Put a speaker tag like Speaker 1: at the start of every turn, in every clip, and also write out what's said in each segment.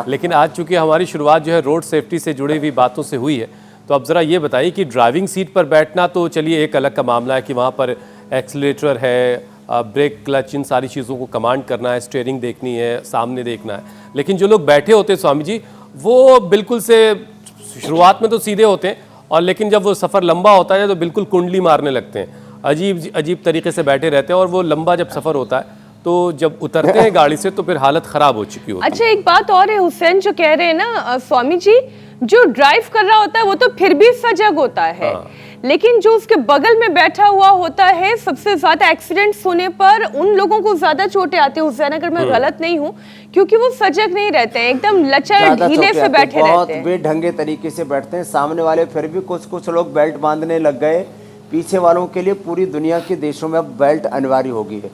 Speaker 1: लेकिन आज चूंकि हमारी शुरुआत जो है रोड सेफ्टी से जुड़ी हुई बातों से हुई है, तो अब ज़रा ये बताइए कि ड्राइविंग सीट पर बैठना तो चलिए एक अलग का मामला है कि वहाँ पर एक्सीलेटर है, ब्रेक, क्लच, इन सारी चीज़ों को कमांड करना है, स्टीयरिंग देखनी है, सामने देखना है। लेकिन जो लोग बैठे होते हैं स्वामी जी, वो बिल्कुल से शुरुआत में तो सीधे होते हैं, और लेकिन जब वो सफ़र लंबा होता है तो बिल्कुल कुंडली मारने लगते हैं, अजीब अजीब तरीके से बैठे रहते हैं। और वो लंबा जब सफ़र होता है तो जब उतरते हैं गाड़ी से तो फिर हालत ख़राब हो चुकी होती है।
Speaker 2: अच्छा, एक बात और है हुसैन जो कह रहे हैं ना स्वामी जी, जो ड्राइव कर रहा होता है वो तो फिर भी सजग होता है, लेकिन जो उसके बगल में बैठा हुआ होता है, सबसे ज्यादा एक्सीडेंट्स होने पर उन लोगों को ज्यादा चोटें आती है हुसैन, अगर मैं गलत नहीं हूँ, क्योंकि वो सजग नहीं रहते हैं, एकदम लचर ढीले से बैठे रहते
Speaker 3: बहुत
Speaker 2: हैं,
Speaker 3: बेढंगे तरीके से बैठते हैं। सामने वाले फिर भी कुछ लोग बेल्ट बांधने लग गए। पीछे वालों के लिए पूरी दुनिया के देशों में अब बेल्ट अनिवार्य हो गई है,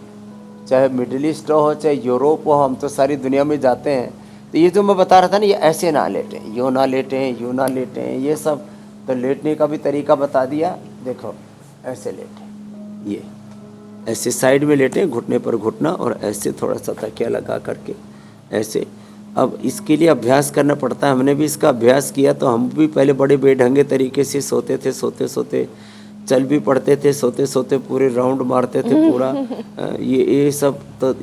Speaker 3: चाहे मिडिल ईस्ट हो चाहे यूरोप हो, हम तो सारी दुनिया में जाते हैं। तो ये जो मैं बता रहा था ना, ये ऐसे ना लेटें, यूँ ना लेटें, यूँ ना लेटें, ये सब तो लेटने का भी तरीका बता दिया। देखो ऐसे लेटें, ये ऐसे साइड में लेटें, घुटने पर घुटना, और ऐसे थोड़ा सा तकिया लगा करके ऐसे। अब इसके लिए अभ्यास करना पड़ता है, हमने भी इसका अभ्यास किया। तो हम भी पहले बड़े बेढंगे तरीके से सोते थे, सोते सोते चल भी पड़ते थे, सोते सोते पूरे राउंड मारते थे पूरा। ये सब तो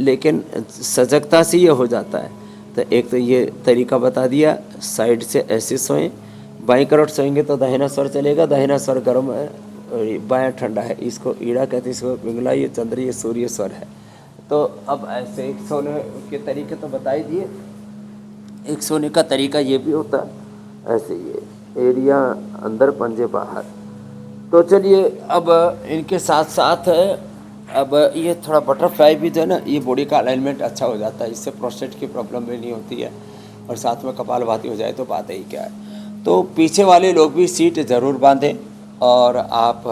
Speaker 3: लेकिन सजगता से ये हो जाता है। तो एक तो ये तरीका बता दिया, साइड से ऐसे सोएं, बाईं करवट सोएंगे तो दाहिना स्वर चलेगा, दाहिना स्वर गर्म है, बायां ठंडा है। इसको ईड़ा कहते हैं, इसको पिंगला, ये चंद्र, ये सूर्य स्वर है। तो अब ऐसे एक सोने के तरीके तो बता ही दिए। एक सोने का तरीका ये भी होता है, ऐसे ये एरिया अंदर, पंजे बाहर। तो चलिए अब इनके साथ साथ अब ये थोड़ा बटरफ्लाई भी जो है ना, ये बॉडी का अलाइनमेंट अच्छा हो जाता है, इससे प्रोस्टेट की प्रॉब्लम भी नहीं होती है, और साथ में कपालभाति हो जाए तो बात ही क्या है। तो पीछे वाले लोग भी सीट ज़रूर बांधें, और आप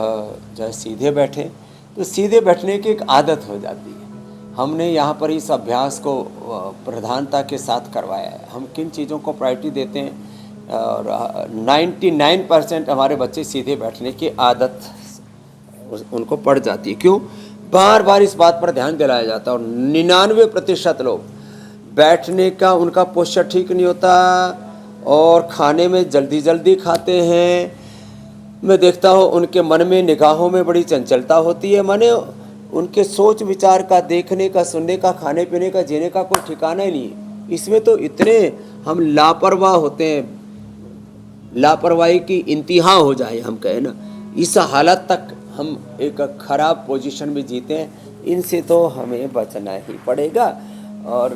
Speaker 3: जो सीधे बैठें, तो सीधे बैठने की एक आदत हो जाती है। हमने यहाँ पर इस अभ्यास को प्रधानता के साथ करवाया है। हम किन चीज़ों को प्रायोरिटी देते हैं, और 99% हमारे बच्चे सीधे बैठने की आदत उनको पड़ जाती है। क्यों? बार बार इस बात पर ध्यान दिलाया जाता है। और 99% लोग बैठने का उनका पोस्चर ठीक नहीं होता, और खाने में जल्दी जल्दी खाते हैं। मैं देखता हूँ उनके मन में, निगाहों में बड़ी चंचलता होती है, माने उनके सोच विचार का, देखने का, सुनने का, खाने पीने का, जीने का कोई ठिकाना ही नहीं है। इसमें तो इतने हम लापरवाह होते हैं, लापरवाही की इंतहा हो जाए हम कहें ना, इस हालत तक हम एक खराब पोजीशन में जीते हैं। इनसे तो हमें बचना ही पड़ेगा। और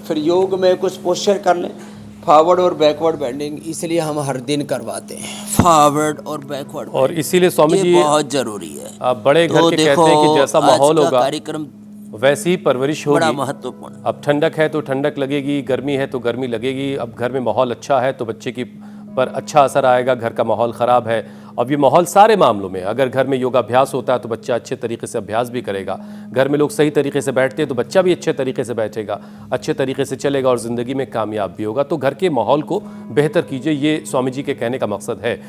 Speaker 3: फिर योग में कुछ पोस्चर कर लें, फॉरवर्ड और बैकवर्ड बेंडिंग, इसलिए हम हर दिन करवाते हैं फॉरवर्ड और बैकवर्ड।
Speaker 1: और इसीलिए स्वामी जी
Speaker 3: बहुत जरूरी है।
Speaker 1: आप बड़े घर के कहते हैं कि जैसा माहौल होगा
Speaker 3: कार्यक्रम
Speaker 1: वैसी ही परवरिश होगी।
Speaker 3: बड़ा महत्वपूर्ण।
Speaker 1: अब ठंडक है तो ठंडक लगेगी, गर्मी है तो गर्मी लगेगी। अब घर में माहौल अच्छा है तो बच्चे की पर अच्छा असर आएगा, घर का माहौल ख़राब है। अब ये माहौल सारे मामलों में, अगर घर में योगाभ्यास होता है तो बच्चा अच्छे तरीके से अभ्यास भी करेगा, घर में लोग सही तरीके से बैठते हैं तो बच्चा भी अच्छे तरीके से बैठेगा, अच्छे तरीके से चलेगा और ज़िंदगी में कामयाब भी होगा। तो घर के माहौल को बेहतर कीजिए, ये स्वामी जी के कहने का मकसद है।